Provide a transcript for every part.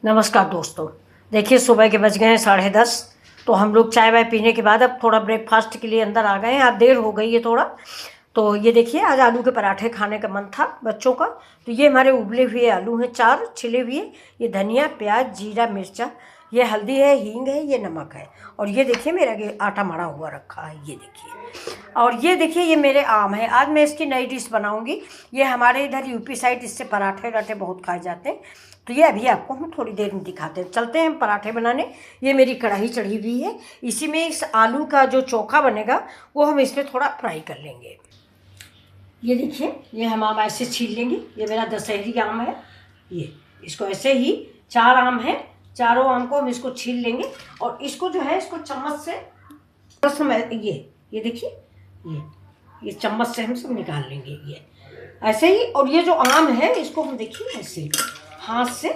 नमस्कार दोस्तों। देखिए सुबह के बज गए हैं 10:30। तो हम लोग चाय वाय पीने के बाद अब थोड़ा ब्रेकफास्ट के लिए अंदर आ गए हैं। आज देर हो गई है थोड़ा। तो ये देखिए आज आलू के पराठे खाने का मन था बच्चों का। तो ये हमारे उबले हुए आलू हैं 4 छिले हुए। ये धनिया, प्याज, जीरा, मिर्चा, ये हल्दी है, हींग है, ये नमक है। और ये देखिए मेरा ये आटा मड़ा हुआ रखा है, ये देखिए। और ये देखिए ये मेरे आम है। आज मैं इसकी नई डिश बनाऊंगी। ये हमारे इधर यूपी साइड इससे पराठे वराठे बहुत खाए जाते हैं। तो ये अभी आपको हम थोड़ी देर में दिखाते हैं। चलते हैं हम पराठे बनाने। ये मेरी कढ़ाई चढ़ी हुई है। इसी में इस आलू का जो चोखा बनेगा वो हम इसमें थोड़ा फ्राई कर लेंगे। ये देखिए ये हम आम ऐसे छील लेंगे। ये मेरा दशहरी आम है। ये इसको ऐसे ही 4 आम है, चारों आम को हम इसको छील लेंगे। और इसको जो है इसको चम्मच से बस हम ये देखिए ये चम्मच से हम सब निकाल लेंगे ये ऐसे ही। और ये जो आम है इसको हम देखिए ऐसे हाथ से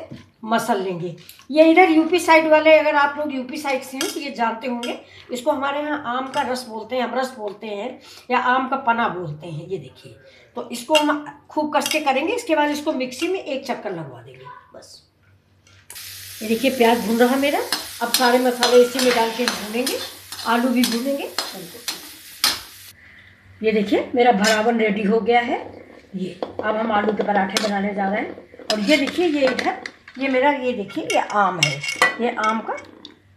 मसल लेंगे। ये इधर यूपी साइड वाले, अगर आप लोग यूपी साइड से हैं तो ये जानते होंगे। इसको हमारे यहाँ आम का रस बोलते हैं, अमरस बोलते हैं, या आम का पना बोलते हैं। ये देखिए तो इसको हम खूब कस के करेंगे। इसके बाद इसको मिक्सी में एक चक्कर लगवा देंगे बस। ये देखिए प्याज भून रहा मेरा। अब सारे मसाले इसी में डाल के भूनेंगे, आलू भी भूनेंगे। ये देखिए मेरा भरावन रेडी हो गया है। ये अब हम आलू के पराठे बनाने जा रहे हैं। और ये देखिए ये इधर ये मेरा ये देखिए ये आम है। ये आम का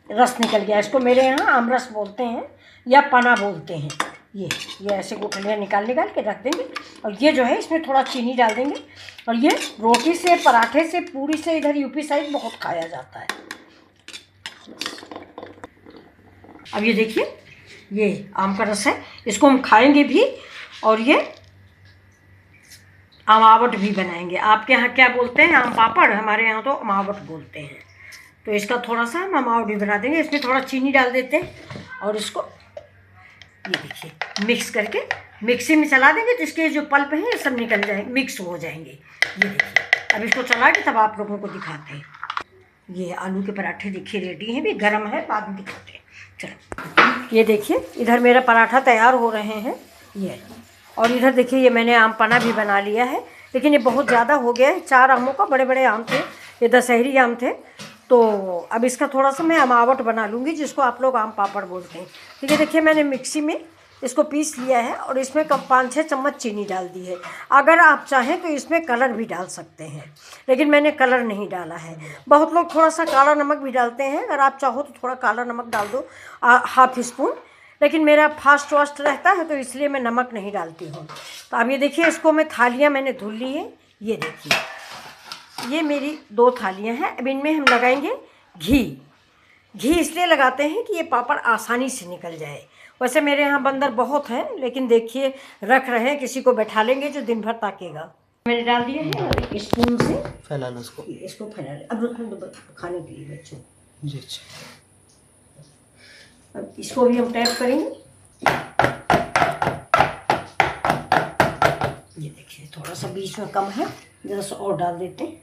रस निकल गया। इसको मेरे यहाँ आम रस बोलते हैं या पना बोलते हैं। ये ऐसे गुठलियाँ निकाल के रख देंगे। और ये जो है इसमें थोड़ा चीनी डाल देंगे। और ये रोटी से, पराठे से, पूरी से इधर यूपी साइड बहुत खाया जाता है। अब ये देखिए ये आम का रस है, इसको हम खाएंगे भी। और ये अमावट भी बनाएंगे। आपके यहाँ क्या बोलते हैं? आम पापड़। हमारे यहाँ तो अमावट बोलते हैं। तो इसका थोड़ा सा हम अमावट भी बना देंगे। इसमें थोड़ा चीनी डाल देते हैं और इसको ये देखिए मिक्स करके मिक्सी में चला देंगे। तो इसके जो पल्प हैं ये सब निकल जाएंगे, मिक्स हो जाएंगे। ये देखिए अब इसको चला के तब आप लोगों को दिखाते हैं। ये आलू के पराठे देखिए रेडी हैं, भी गर्म है, बाद में दिखाते हैं। चलो ये देखिए इधर मेरा पराठा तैयार हो रहे हैं ये। और इधर देखिए ये मैंने आम पना भी बना लिया है, लेकिन ये बहुत ज़्यादा हो गया है। 4 आमों का, बड़े बड़े आम थे, ये दशहरी आम थे। तो अब इसका थोड़ा सा मैं अमावट बना लूँगी, जिसको आप लोग आम पापड़ बोलते हैं। ठीक है, देखिए मैंने मिक्सी में इसको पीस लिया है और इसमें 5-6 चम्मच चीनी डाल दी है। अगर आप चाहें तो इसमें कलर भी डाल सकते हैं, लेकिन मैंने कलर नहीं डाला है। बहुत लोग थोड़ा सा काला नमक भी डालते हैं। अगर आप चाहो तो थोड़ा काला नमक डाल दो, ½ स्पून। लेकिन मेरा फास्ट वास्ट रहता है तो इसलिए मैं नमक नहीं डालती हूँ। तो अब ये देखिए इसको मैं थालियाँ मैंने धुल ली है। ये देखिए ये मेरी 2 थालियाँ हैं। अब इनमें हम लगाएंगे घी इसलिए लगाते हैं कि ये पापड़ आसानी से निकल जाए। वैसे मेरे यहाँ बंदर बहुत हैं, लेकिन देखिए रख रहे हैं, किसी को बैठा लेंगे जो दिन भर ताकेगा। मैंने डाल दिया है और एक स्पून से फैला लो इसको फैला ले। अब खाने के लिए बच्चों जी। अच्छा अब इसको भी हम टैप करेंगे। ये देखिए थोड़ा सा बीच में कम है, जरा सा और डाल देते हैं।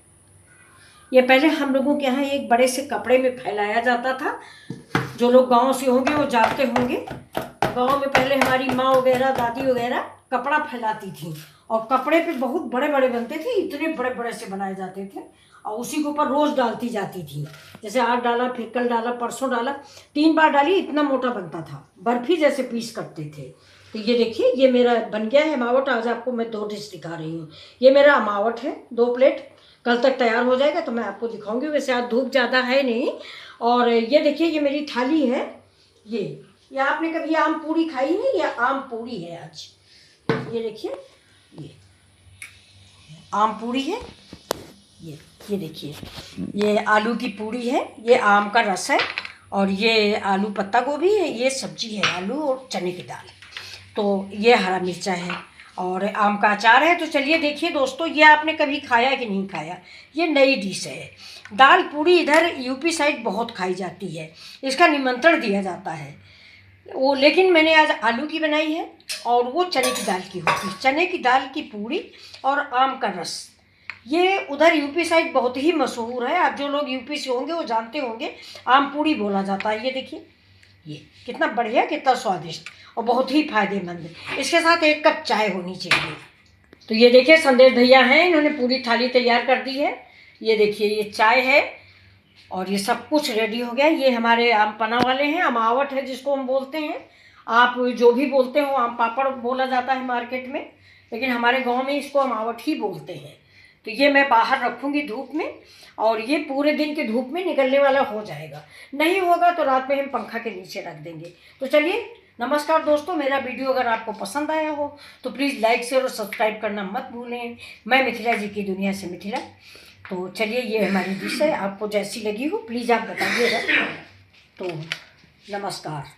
ये पहले हम लोगों के यहाँ एक बड़े से कपड़े में फैलाया जाता था। जो लोग गांव से होंगे वो जानते होंगे। गांव में पहले हमारी माँ वगैरह, दादी वगैरह कपड़ा फैलाती थी। और कपड़े पे बहुत बड़े बड़े बनते थे, इतने बड़े बड़े से बनाए जाते थे। और उसी के ऊपर रोज़ डालती जाती थी। जैसे आज डाला, फिर कल डाला, परसों डाला, 3 बार डाली, इतना मोटा बनता था। बर्फी जैसे पीस करते थे। तो ये देखिए ये मेरा बन गया है अमावट। आज आपको मैं 2 डिश दिखा रही हूँ। ये मेरा अमावट है, 2 प्लेट। कल तक तैयार हो जाएगा तो मैं आपको दिखाऊंगी। वैसे आज धूप ज़्यादा है नहीं। और ये देखिए ये मेरी थाली है। ये आपने कभी आम पूरी खाई है? या आम पूरी है आज। ये देखिए ये आम पूरी है। ये देखिए ये आलू की पूरी है। ये आम का रस है। और ये आलू पत्ता गोभी है। ये सब्जी है आलू और चने की दाल। तो ये हरा मिर्चा है और आम का अचार है। तो चलिए देखिए दोस्तों, ये आपने कभी खाया कि नहीं खाया? ये नई डिश है। दाल पूरी इधर यूपी साइड बहुत खाई जाती है, इसका निमंत्रण दिया जाता है वो। लेकिन मैंने आज आलू की बनाई है और वो चने की दाल की होती है। चने की दाल की पूरी और आम का रस, ये उधर यूपी साइड बहुत ही मशहूर है। आप जो लोग यूपी से होंगे वो जानते होंगे, आम पूरी बोला जाता है। ये देखिए ये कितना बढ़िया, कितना स्वादिष्ट और बहुत ही फायदेमंद। इसके साथ 1 कप चाय होनी चाहिए। तो ये देखिए संदेश भैया हैं, इन्होंने पूरी थाली तैयार कर दी है। ये देखिए ये चाय है और ये सब कुछ रेडी हो गया। ये हमारे आम पन्ना वाले हैं, अमावट है जिसको हम बोलते हैं। आप जो भी बोलते हो, आम पापड़ बोला जाता है मार्केट में, लेकिन हमारे गांव में इसको अमावट ही बोलते हैं। तो ये मैं बाहर रखूँगी धूप में, और ये पूरे दिन की धूप में निकलने वाला हो जाएगा। नहीं होगा तो रात में हम पंखा के नीचे रख देंगे। तो चलिए, नमस्कार दोस्तों, मेरा वीडियो अगर आपको पसंद आया हो तो प्लीज़ लाइक शेयर और सब्सक्राइब करना मत भूलें। मैं मिथिला जी की दुनिया से मिथिला। तो चलिए, ये हमारी डिश है, आपको जैसी लगी हो प्लीज़ आप बताइएगा। तो नमस्कार।